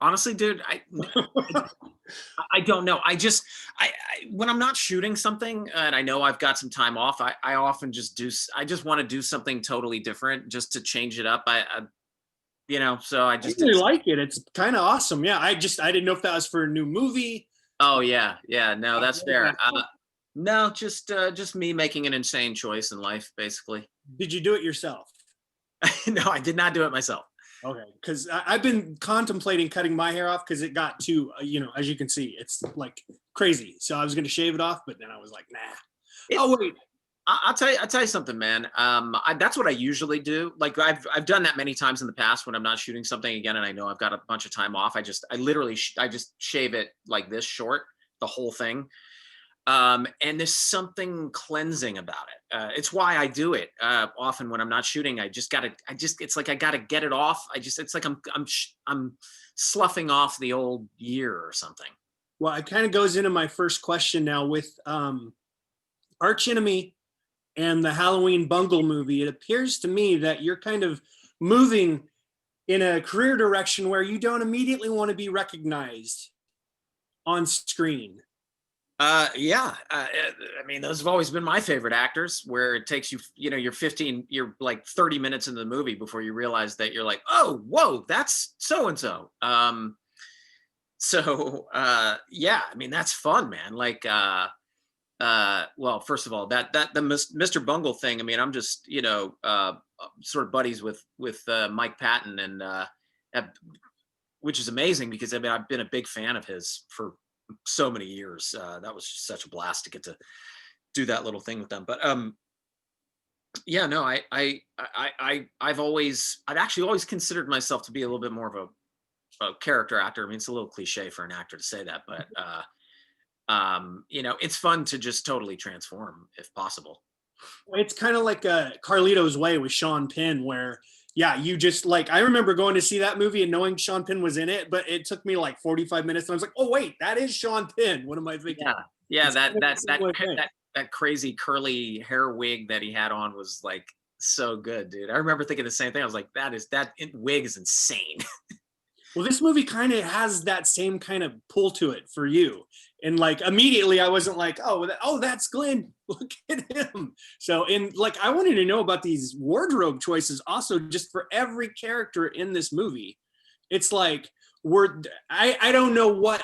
Honestly, dude, I don't know. I when I'm not shooting something and I know I've got some time off, I often just I just want to do something totally different just to change it up. So I I just did. really like it. It's kind of awesome. Yeah, I didn't know if that was for a new movie. Oh yeah, yeah. No, Yeah, that's what is fair. that for? No, just me making an insane choice in life, basically. Did you do it yourself? No, I did not do it myself. Okay, because I've been contemplating cutting my hair off because it got too, as you can see, it's like crazy. So I was going to shave it off, but then I was like, nah. It, Oh wait, I'll tell you something, man. That's what I usually do. Like I've done that many times in the past when I'm not shooting something again, and I know I've got a bunch of time off. I literally, I just shave it like this short, the whole thing. And there's something cleansing about it. It's why I do it often when I'm not shooting. It's like I gotta get it off. It's like I'm sloughing off the old year or something. well, it kind of goes into my first question now with Archenemy and the Halloween Bungle movie. It appears to me that you're kind of moving in a career direction where you don't immediately want to be recognized on screen. Yeah. I mean, those have always been my favorite actors. Where it takes you, you're like 30 minutes into the movie before you realize that you're like, oh, whoa, that's so and so. Yeah, I mean, that's fun, man. Like, well, first of all, that the Mr. Bungle thing. I mean, I'm just sort of buddies with Mike Patton uh, which is amazing because I mean I've been a big fan of his for so many years. That was just such a blast to get to do that little thing with them. But yeah, no, I've actually always considered myself to be a little bit more of a character actor. I mean, it's a little cliche for an actor to say that, but it's fun to just totally transform if possible. It's kind of like Carlito's Way with Sean Penn, where yeah, you just like I remember going to see that movie and knowing Sean Penn was in it, but it took me like 45 minutes, and I was like, oh wait, that is Sean Penn. What am I thinking? Yeah, yeah, It's kind of the same way thing. that crazy curly hair wig that he had on was like so good, dude. I remember thinking the same thing. I was like, wig is insane. Well, this movie kind of has that same kind of pull to it for you. And like immediately I wasn't like, oh, that's Glen. Look at him. So and like I wanted to know about these wardrobe choices also just for every character in this movie. It's like I don't know what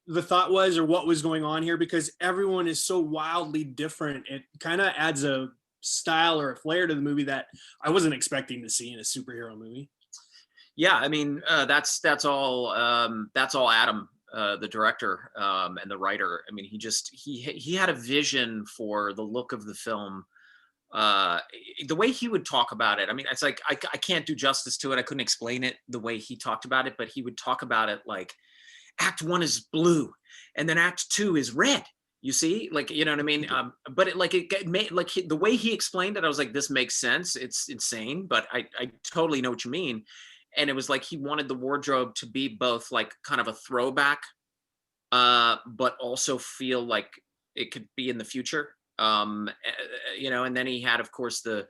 the thought was or what was going on here because everyone is so wildly different. It kind of adds a style or a flair to the movie that I wasn't expecting to see in a superhero movie. Yeah, I mean, that's all Adam, the director and the writer. I mean, he had a vision for the look of the film. The way he would talk about it, I mean, it's like I can't do justice to it. I couldn't explain it the way he talked about it, but he would talk about it like Act One is blue, and then Act Two is red. You see, like you know what I mean. But it made like the way he explained it, I was like, this makes sense. It's insane, but I totally know what you mean. And it was like he wanted the wardrobe to be both like kind of a throwback, but also feel like it could be in the future. And then he had, of course, the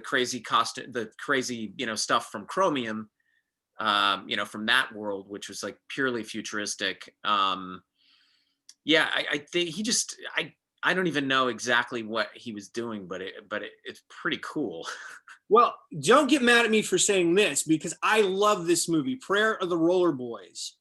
crazy costume, the crazy stuff from Chromium, from that world, which was like purely futuristic. Yeah, I think I don't even know exactly what he was doing, but it's pretty cool. Well, don't get mad at me for saying this because I love this movie, Prayer of the Roller Boys.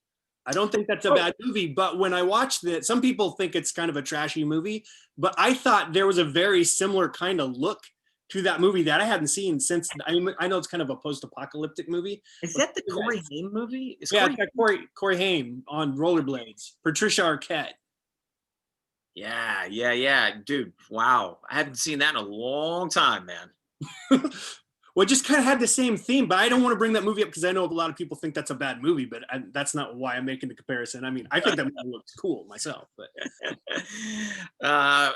I don't think that's a bad movie, but when I watched it, some people think it's kind of a trashy movie, but I thought there was a very similar kind of look to that movie that I hadn't seen since. I know it's kind of a post-apocalyptic movie. Is that the Corey Haim movie? Yeah, it's got Corey Haim on rollerblades, Patricia Arquette. Yeah, dude. Wow, I haven't seen that in a long time, man. Well, it just kind of had the same theme, but I don't want to bring that movie up because I know a lot of people think that's a bad movie, but that's not why I'm making the comparison. I mean, I think that movie looks cool myself, but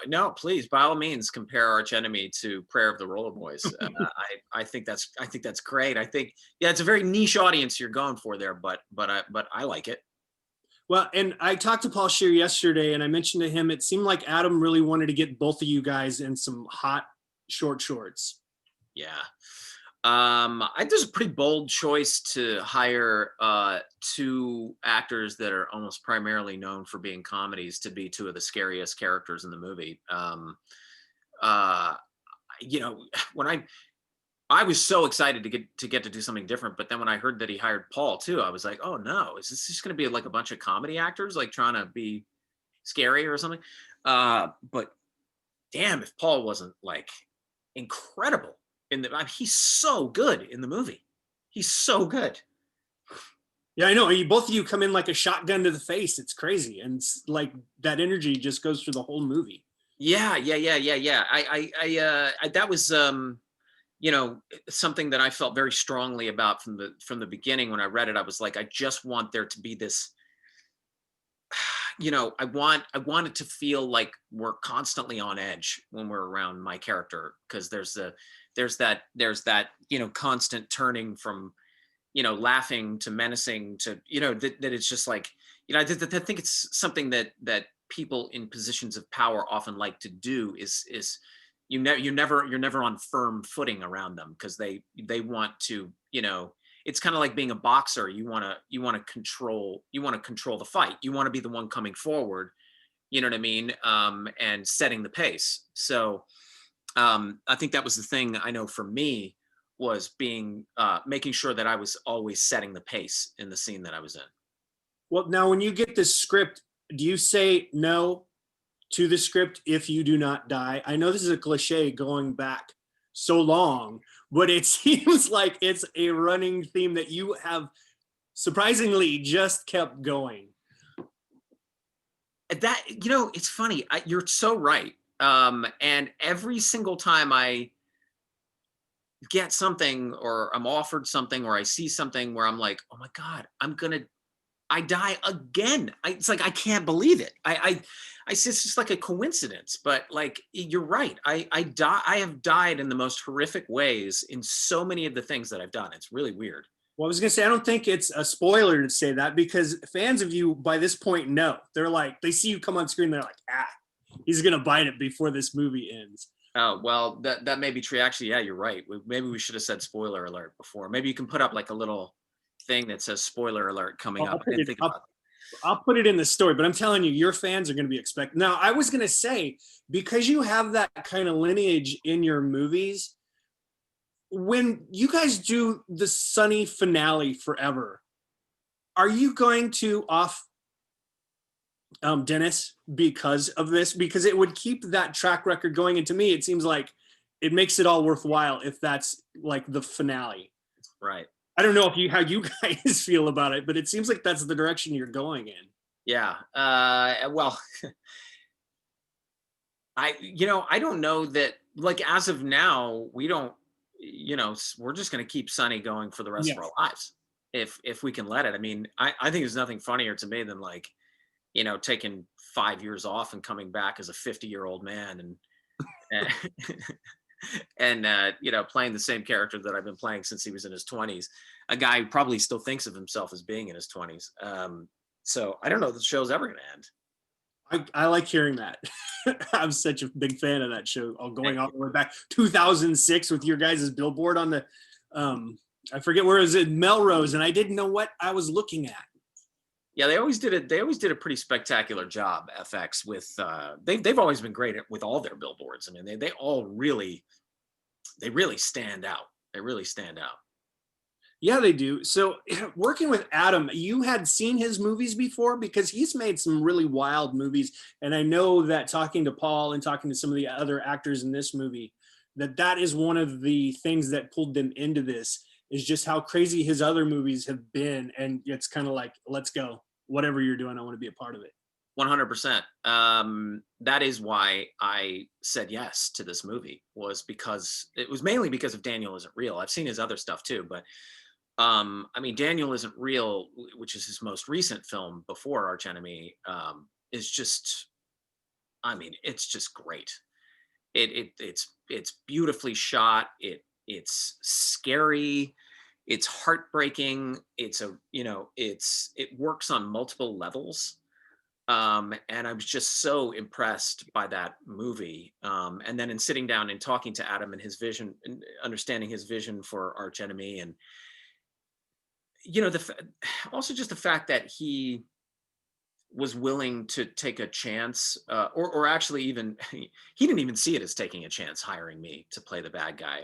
no, please, by all means, compare Archenemy to Prayer of the Roller Boys. I think that's great. I think it's a very niche audience you're going for there, but I like it. Well, and I talked to Paul Scheer yesterday, and I mentioned to him it seemed like Adam really wanted to get both of you guys in some hot short shorts. Yeah. There's a pretty bold choice to hire two actors that are almost primarily known for being comedies to be two of the scariest characters in the movie. Uh, you know, when I was so excited to get to do something different, but then when I heard that he hired Paul too, I was like, oh no, is this just going to be like a bunch of comedy actors like trying to be scary or something? But damn, if Paul wasn't like incredible in the, I mean, he's so good in the movie. He's so good. Yeah, I know. Both of you come in like a shotgun to the face. It's crazy, and it's like that energy just goes through the whole movie. Yeah. That was, you know, something that I felt very strongly about from the beginning. When I read it, I was like, I just want there to be this, you know, I want it to feel like we're constantly on edge when we're around my character, because there's that, you know, constant turning from, you know, laughing to menacing to, you know, that it's just like, you know, I think it's something that people in positions of power often like to do is you're never on firm footing around them, because they want to, you know, it's kind of like being a boxer. You want to control the fight. You want to be the one coming forward, you know what I mean? And setting the pace. So I think that was the thing I know for me, was being making sure that I was always setting the pace in the scene that I was in. Well, now when you get this script, do you say no to the script if you do not die? I know this is a cliche going back so long, but it seems like it's a running theme that you have surprisingly just kept going. That, you know, it's funny. You're so right. And every single time I get something, or I'm offered something, or I see something where I'm like, oh my God, I die again. It's like, I can't believe it. It's just like a coincidence, but like, you're right. I have died in the most horrific ways in so many of the things that I've done. It's really weird. Well, I was gonna say, I don't think it's a spoiler to say that, because fans of you by this point know. They're like, they see you come on screen, they're like, he's gonna bite it before this movie ends. Oh, well, that may be true. Actually, yeah, you're right. Maybe we should have said spoiler alert before. Maybe you can put up like a little thing that says spoiler alert coming I'll up. I put didn't it think up. about I'll put it in the story, but I'm telling you, your fans are going to be expecting. Now, I was going to say, because you have that kind of lineage in your movies, when you guys do the Sunny finale forever, are you going to off Dennis because of this? Because it would keep that track record going. And to me, it seems like it makes it all worthwhile if that's like the finale. that. Right. I don't know if you how you guys feel about it, but it seems like that's the direction you're going in. Yeah. Well, I don't know that, like, as of now, we don't, you know, we're just going to keep Sunny going for the rest of our Yes. lives, if we can let it. I mean, I think there's nothing funnier to me than, like, you know, taking 5 years off and coming back as a 50-year-old man, and and you know, playing the same character that I've been playing since he was in his 20s, a guy who probably still thinks of himself as being in his 20s. So I don't know if the show's ever going to end. I like hearing that. I'm such a big fan of that show. Going Thank all you. the way back 2006 with your guys' billboard on the, I forget where it was, in Melrose, and I didn't know what I was looking at. Yeah, they always did it. They always did a pretty spectacular job, FX, with they've always been great with all their billboards. I mean, they all really, they really stand out. They really stand out. Yeah, they do. So, working with Adam, you had seen his movies before, because he's made some really wild movies, and I know that talking to Paul and talking to some of the other actors in this movie, that is one of the things that pulled them into this, is just how crazy his other movies have been, and it's kind of like, let's go, whatever you're doing, I want to be a part of it. 100%. That is why I said yes to this movie, was because it was mainly because of Daniel Isn't Real. I've seen his other stuff too, but I mean, Daniel Isn't Real, which is his most recent film before Archenemy, is just, I mean, it's just great. It's beautifully shot. It's scary. It's heartbreaking. It's a, you know, it works on multiple levels. And I was just so impressed by that movie. And then in sitting down and talking to Adam and his vision, and understanding his vision for Archenemy, and also just the fact that he was willing to take a chance, or actually even he didn't even see it as taking a chance hiring me to play the bad guy.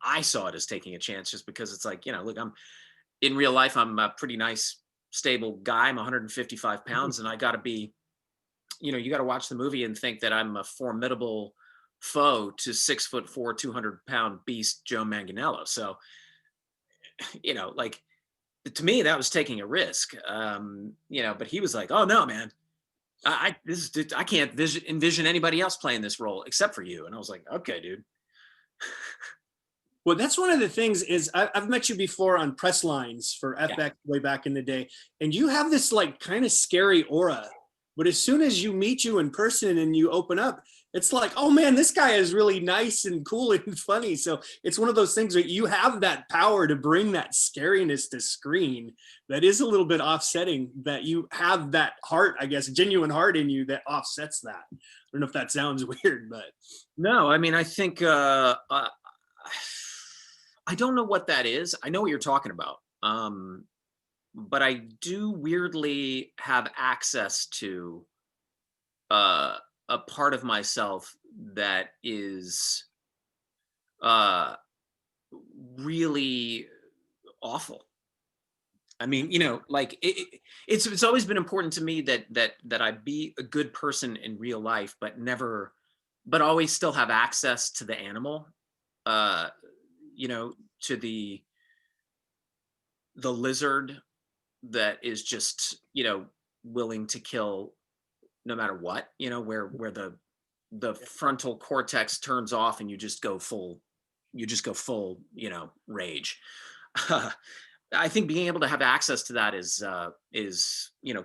I saw it as taking a chance just because it's like, look, I'm in real life, I'm a pretty nice, stable guy. I'm 155 pounds, and I got to be, you got to watch the movie and think that I'm a formidable foe to 6'4", 200-pound beast Joe Manganiello. So, like, to me, that was taking a risk. But he was like, "Oh no, man, I can't envision anybody else playing this role except for you." And I was like, "Okay, dude." Well, that's one of the things is I've met you before on press lines for Yeah. FX way back in the day, and you have this like kind of scary aura. But as soon as you meet you in person and you open up, it's like, oh man, this guy is really nice and cool and funny. So it's one of those things where you have that power to bring that scariness to screen. That is a little bit offsetting. That you have that heart, I guess, genuine heart in you that offsets that. I don't know if that sounds weird, but No, I mean, I think I don't know what that is. I know what you're talking about. But I do weirdly have access to uh, a part of myself that is uh, really awful. I mean, like it's always been important to me that I be a good person in real life, but always still have access to the animal, uh, to the lizard that is just, willing to kill no matter what, where the frontal cortex turns off and you just go full, rage. I think being able to have access to that is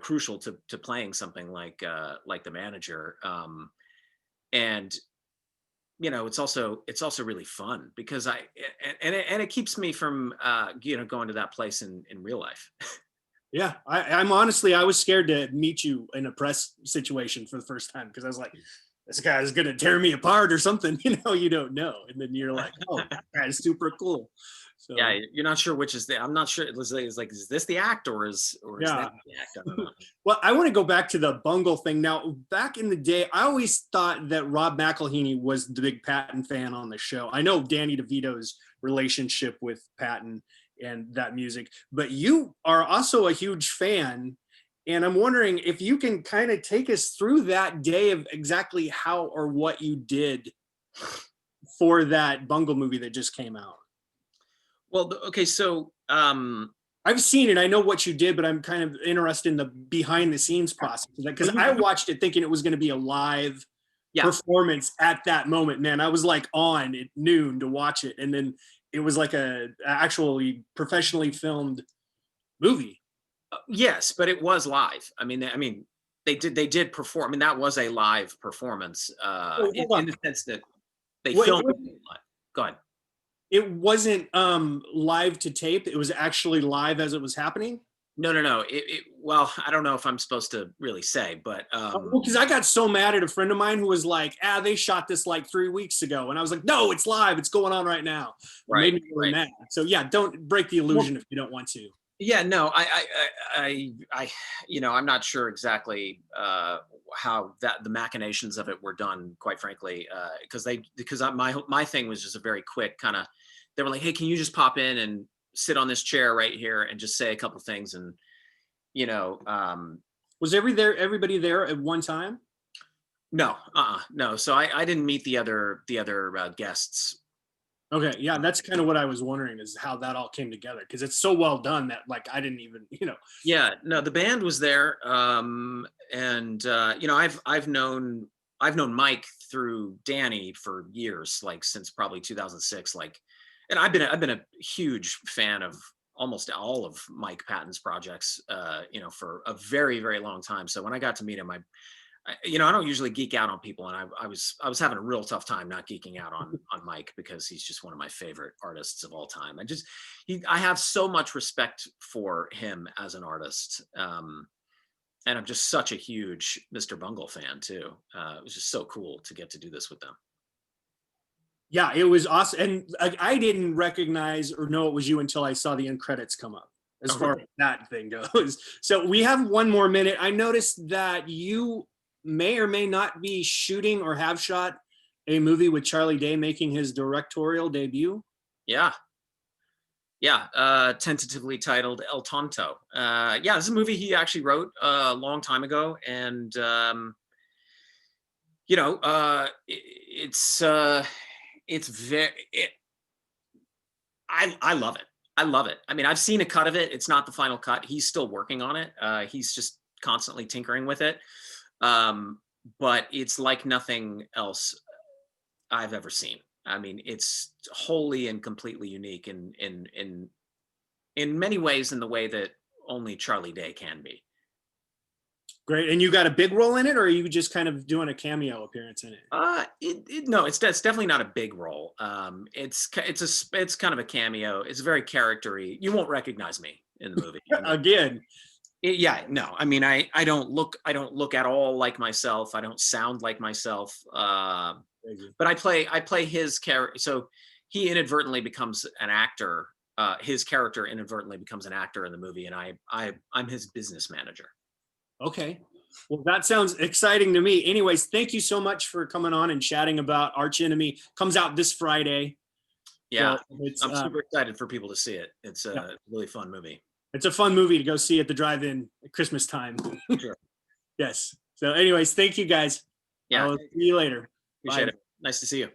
crucial to playing something like the manager. And it's also really fun because it keeps me from going to that place in real life. yeah, I'm honestly, I was scared to meet you in a press situation for the first time because I was like, this guy is gonna tear me apart or something. You don't know, and then you're like, oh, that guy's super cool. Yeah, So you're not sure which is the. I'm not sure. It's like, is this the act or is yeah. that the act? I don't know. Well, I want to go back to the bungle thing. Now, back in the day, I always thought that Rob McElhenney was the big Patton fan on the show. I know Danny DeVito's relationship with Patton and that music, but you are also a huge fan. And I'm wondering if you can kind of take us through that day of exactly how or what you did for that Bungle movie that just came out. Well, okay, so I've seen it. I know what you did, but I'm kind of interested in the behind the scenes process because I watched it thinking it was going to be a live yeah, performance at that moment. Man, I was like on at noon to watch it, and then it was like a actually professionally filmed movie. yes, but it was live. I mean, they did perform. I mean, that was a live performance, Oh, in, hold on. in the sense that they Well, filmed it live. Go ahead. it wasn't live to tape. It was actually live as it was happening. No, no, no. Well, I don't know if I'm supposed to really say, but Well, because I got so mad at a friend of mine who was like, they shot this like 3 weeks ago. And I was like, no, it's live. It's going on right now. It made right, me really right. mad. So yeah, don't break the illusion if you don't want to. Yeah, no, I'm not sure exactly how that the machinations of it were done. Quite frankly, because my thing was just a very quick kind of. They were like, "Hey, can you just pop in and sit on this chair right here and just say a couple things?" And you know, um, Was everybody there at one time? no, no. So I didn't meet the other guests. Okay, yeah, that's kind of what I was wondering is how that all came together because it's so well done that like I didn't even. Yeah, no, the band was there, and I've known Mike through Danny for years, like since probably 2006. Like, and I've been a huge fan of almost all of Mike Patton's projects, for a very very long time. So when I got to meet him, I don't usually geek out on people, and I was having a real tough time not geeking out on Mike because he's just one of my favorite artists of all time. I have so much respect for him as an artist, And I'm just such a huge Mr. Bungle fan too. It was just so cool to get to do this with them. Yeah, it was awesome. And I didn't recognize or know it was you until I saw the end credits come up, as Oh, far really? as that thing goes. So we have one more minute. I noticed that you may or may not be shooting or have shot a movie with Charlie Day making his directorial debut. Yeah. Yeah, tentatively titled El Tonto. Yeah, this is a movie he actually wrote a long time ago, and you know, it's very. I love it. I love it. I mean, I've seen a cut of it. It's not the final cut. He's still working on it. He's just constantly tinkering with it. Um, but it's like nothing else I've ever seen. I mean, it's wholly and completely unique in many ways, in the way that only Charlie Day can be. Great. And you got a big role in it, or are you just kind of doing a cameo appearance in it? No, it's definitely not a big role. It's kind of a cameo. It's very charactery. You won't recognize me in the movie. I mean, Again. yeah, no. I mean, I don't look at all like myself. I don't sound like myself. But I play his character. So he inadvertently becomes an actor. His character inadvertently becomes an actor in the movie, and I'm his business manager. Okay. Well, that sounds exciting to me. Anyways, thank you so much for coming on and chatting about Archenemy. Comes out this Friday. Yeah, So I'm super excited for people to see it. It's a really fun movie. It's a fun movie to go see at the drive-in at Christmas time. Sure. Yes. So anyways, thank you guys. Yeah. I'll see you later. Appreciate Bye. it. Nice to see you.